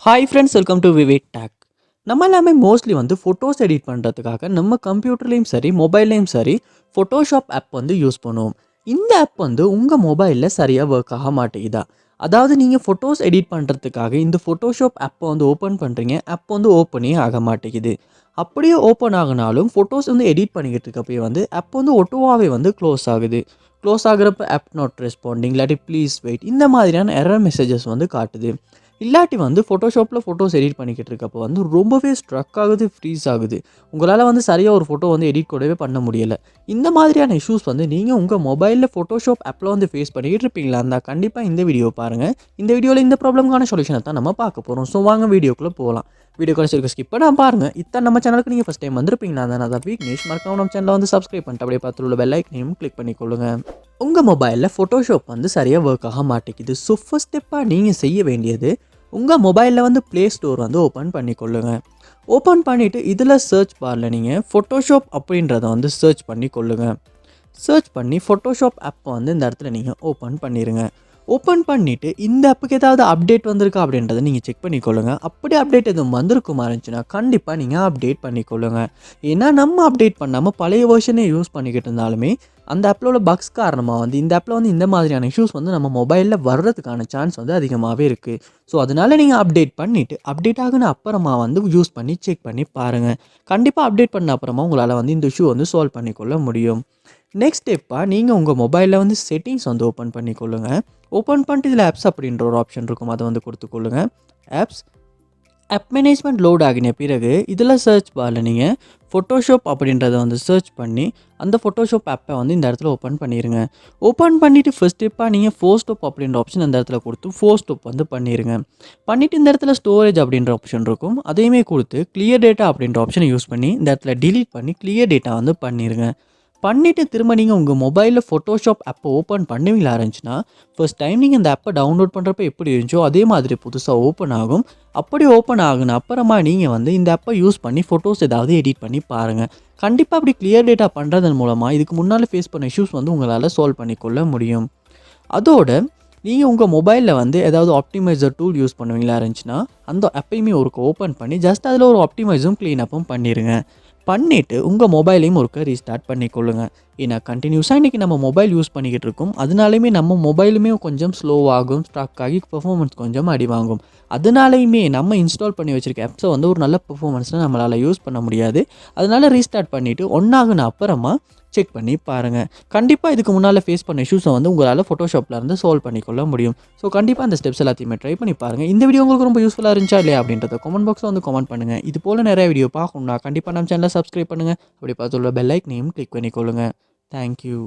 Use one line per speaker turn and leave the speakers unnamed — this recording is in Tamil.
Hi friends, welcome to VividTech. நம்ம எல்லாமே மோஸ்ட்லி ஃபோட்டோஸ் எடிட் பண்ணுறதுக்காக நம்ம கம்ப்யூட்டர்லேயும் சரி மொபைல்லையும் சரி ஃபோட்டோஷாப் ஆப் யூஸ் பண்ணுவோம். இந்த ஆப் உங்கள் மொபைலில் சரியாக ஒர்க் ஆக மாட்டேங்குதா? அதாவது நீங்கள் ஃபோட்டோஸ் எடிட் பண்ணுறதுக்காக இந்த ஃபோட்டோஷாப் ஆப்பை ஓப்பன் பண்ணுறீங்க, ஆப் ஓப்பனே ஆக மாட்டேங்குது. அப்படியே ஓப்பன் ஆகினாலும் ஃபோட்டோஸ் எடிட் பண்ணிக்கிட்டு இருக்கப்போ ஆப் ஒட்டுவாவே க்ளோஸ் ஆகுது. க்ளோஸ் ஆகிறப்ப ஆப் நாட் ரெஸ்பாண்டிங், இல்லாட்டி ப்ளீஸ் வெயிட், இந்த மாதிரியான எரர் மெசேஜஸ் காட்டுது. இல்லாட்டி ஃபோட்டோஷாப்பில் ஃபோட்டோஸ் எடிட் பண்ணிக்கிட்டு இருக்கப்போ ரொம்பவே ஸ்ட்ரக் ஆகுது, ஃப்ரீஸ் ஆகுது. உங்களால் சரியாக ஒரு ஃபோட்டோ எடிட் கூடவே பண்ண முடியலை. இந்த மாதிரியான இஷ்யூஸ் நீங்கள் உங்கள் மொபைலில் ஃபோட்டோஷாப் ஆப்பில் ஃபேஸ் பண்ணிக்கிட்டு இருப்பீங்களா இருந்தால் கண்டிப்பாக இந்த வீடியோ பாருங்கள். இந்த வீடியோவில் இந்த ப்ராப்ளம்கான சொல்யூஷனை தான் நம்ம பார்க்க போகிறோம். ஸோ வாங்க வீடியோக்குள்ளே போகலாம். வீடியோ கடைசி இருக்க ஸ்கிப் பண்ணால் பாருங்கள். இத்தனை நம்ம சேனலுக்கு நீங்கள் ஃபஸ்ட் டைம் வந்திருப்பீங்களா தான் அதான் வீக்னேஷ் மறக்காம நம்ம சேனலை சப்ஸ்கிரைப் பண்ணிட்டு அப்படியே பார்த்து உள்ள பெல் ஐக்கனையும் கிளிக் பண்ணிக்கொள்ளுங்க. உங்கள் மொபைலில் ஃபோட்டோஷாப் சரியாக ஒர்க் ஆக மாட்டேங்குது. ஸோ ஃபர்ஸ்ட் ஸ்டெப்பாக நீங்கள் செய்ய வேண்டியது, உங்கள் மொபைலில் ப்ளே ஸ்டோர் ஓப்பன் பண்ணிக்கொள்ளுங்க. ஓப்பன் பண்ணிவிட்டு இதில் சர்ச் பாரில் நீங்கள் ஃபோட்டோஷாப் அப்படின்றத சர்ச் பண்ணிக்கொள்ளுங்க. சர்ச் பண்ணி ஃபோட்டோஷாப் ஆப்பை இந்த இடத்துல நீங்கள் ஓப்பன் பண்ணிடுங்க. ஓப்பன் பண்ணிவிட்டு இந்த ஆப்புக்கு ஏதாவது அப்டேட் வந்திருக்கா அப்படின்றத நீங்கள் செக் பண்ணிக்கொள்ளுங்க. அப்படி அப்டேட் எதுவும் வந்திருக்குமா இருந்துச்சுன்னா கண்டிப்பாக நீங்கள் அப்டேட் பண்ணிக்கொள்ளுங்க. ஏன்னா நம்ம அப்டேட் பண்ணாமல் பழைய வெர்ஷனே யூஸ் பண்ணிக்கிட்டு இருந்தாலுமே அந்த ஆப்பில் உள்ள பக்ஸ் காரணமாக இந்த ஆப்பில் இந்த மாதிரியான இஷ்யூஸ் நம்ம மொபைலில் வர்றதுக்கான சான்ஸ் அதிகமாகவே இருக்குது. ஸோ அதனால் நீங்கள் அப்டேட் பண்ணிவிட்டு அப்டேட் ஆகுன அப்புறமா யூஸ் பண்ணி செக் பண்ணி பாருங்கள். கண்டிப்பாக அப்டேட் பண்ண அப்புறமா உங்களால் இந்த இஷ்யூ சால்வ் பண்ணிக்கொள்ள முடியும். நெக்ஸ்ட் ஸ்டெப்பாக நீங்கள் உங்கள் மொபைலில் செட்டிங்ஸ் ஓப்பன் பண்ணிக்கொள்ளுங்க. ஓப்பன் பண்ணிட்டு இதில் ஆப்ஸ் அப்படின்ற ஒரு ஆப்ஷன் இருக்கும், அதை கொடுத்துக்கொள்ளுங்க. ஆப் மேனேஜ்மெண்ட் லோட் ஆகின பிறகு இதில் சர்ச் பாரில் நீங்கள் ஃபோட்டோஷாப் அப்படின்றத சர்ச் பண்ணி அந்த ஃபோட்டோஷாப் ஆப்பை இந்த இடத்துல ஓப்பன் பண்ணிடுங்க. ஓப்பன் பண்ணிவிட்டு ஃபர்ஸ்ட் ஸ்டெப்பாக நீங்கள் ஃபோர் ஸ்டாப் அப்படின்ற ஆப்ஷன் அந்த இடத்துல கொடுத்து ஃபோர் ஸ்டாப் பண்ணிடுங்க. பண்ணிவிட்டு இந்த இடத்துல ஸ்டோரேஜ் அப்படின்ற ஆப்ஷன் இருக்கும், அதையுமே கொடுத்து கிளியர் டேட்டா அப்படின்ற ஆப்ஷனை யூஸ் பண்ணி இந்த இடத்துல டிலீட் பண்ணி கிளியர் டேட்டா பண்ணிடுங்க. பண்ணிவிட்டு திரும்ப நீங்கள் உங்கள் மொபைலில் ஃபோட்டோஷாப் ஆப்பை ஓப்பன் பண்ணுவீங்களா இருந்துச்சுன்னா ஃபர்ஸ்ட் டைம் நீங்கள் இந்த ஆப்பை டவுன்லோட் பண்ணுறப்ப எப்படி இருந்துச்சோ அதே மாதிரி புதுசாக ஓப்பன் ஆகும். அப்படி ஓப்பன் ஆகுன அப்புறமா நீங்கள் இந்த ஆப்பை யூஸ் பண்ணி ஃபோட்டோஸ் ஏதாவது எடிட் பண்ணி பாருங்கள். கண்டிப்பாக அப்படி கிளியர் டேட்டா பண்ணுறதன் மூலமாக இதுக்கு முன்னால் ஃபேஸ் பண்ண இஷ்யூஸ் உங்களால் சால்வ் பண்ணிக்கொள்ள முடியும். அதோட நீங்கள் உங்கள் மொபைலில் ஏதாவது ஆப்டிமைசர் டூல் யூஸ் பண்ணுவீங்களா இருந்துச்சுன்னா அந்த ஆப்பையுமே ஓப்பன் பண்ணி ஜஸ்ட் அதில் ஒரு ஆப்டிமைஸும் க்ளீனப்பும் பண்ணிடுங்க. பண்ணிவிட்டு உங்கள் மொபைலையும் ரீஸ்டார்ட் பண்ணிக்கொள்ளுங்க. ஏன்னா கண்டினியூஸாக இன்றைக்கி நம்ம மொபைல் யூஸ் பண்ணிக்கிட்டு இருக்கோம், அதனாலையுமே நம்ம மொபைலுமே கொஞ்சம் ஸ்லோவாகும், ஸ்ட்ரக் ஆகி பெர்ஃபார்மன்ஸ் கொஞ்சம் அடி வாங்கும். அதனாலையுமே நம்ம இன்ஸ்டால் பண்ணி வச்சுருக்க ஆப்ஸை ஒரு நல்ல பெர்ஃபார்மன்ஸில் நம்மளால் யூஸ் பண்ண முடியாது. அதனால் ரீஸ்டார்ட் பண்ணிவிட்டு ஒன்றாகுன அப்புறமா செக் பண்ணி பாருங்கள். கண்டிப்பாக இதுக்கு முன்னால் ஃபேஸ் பண்ண இஷ்யூஸை உங்களால் ஃபோட்டோஷாப்பில் இருந்து சால்வ் பண்ணிக்கொள்ள முடியும். ஸோ கண்டிப்பாக அந்த ஸ்டெப்ஸ் எல்லாத்தையுமே ட்ரை பண்ணி பாருங்கள். இந்த வீடியோ உங்களுக்கு ரொம்ப யூஸ்ஃபுல்லாக இருந்துச்சா இல்லையா அப்படின்றத கமெண்ட் பாக்ஸில் கமெண்ட் பண்ணுங்கள். இது போல் நிறைய வீடியோ பார்க்கணும்னா கண்டிப்பாக நம்ம சேனலை சப்ஸ்கிரைப் பண்ணுங்கள். அப்படி பார்த்துள்ள பெல் ஐக்கனையும் கிளிக் பண்ணிக்கொள்ளுங்கள். தேங்க்யூ.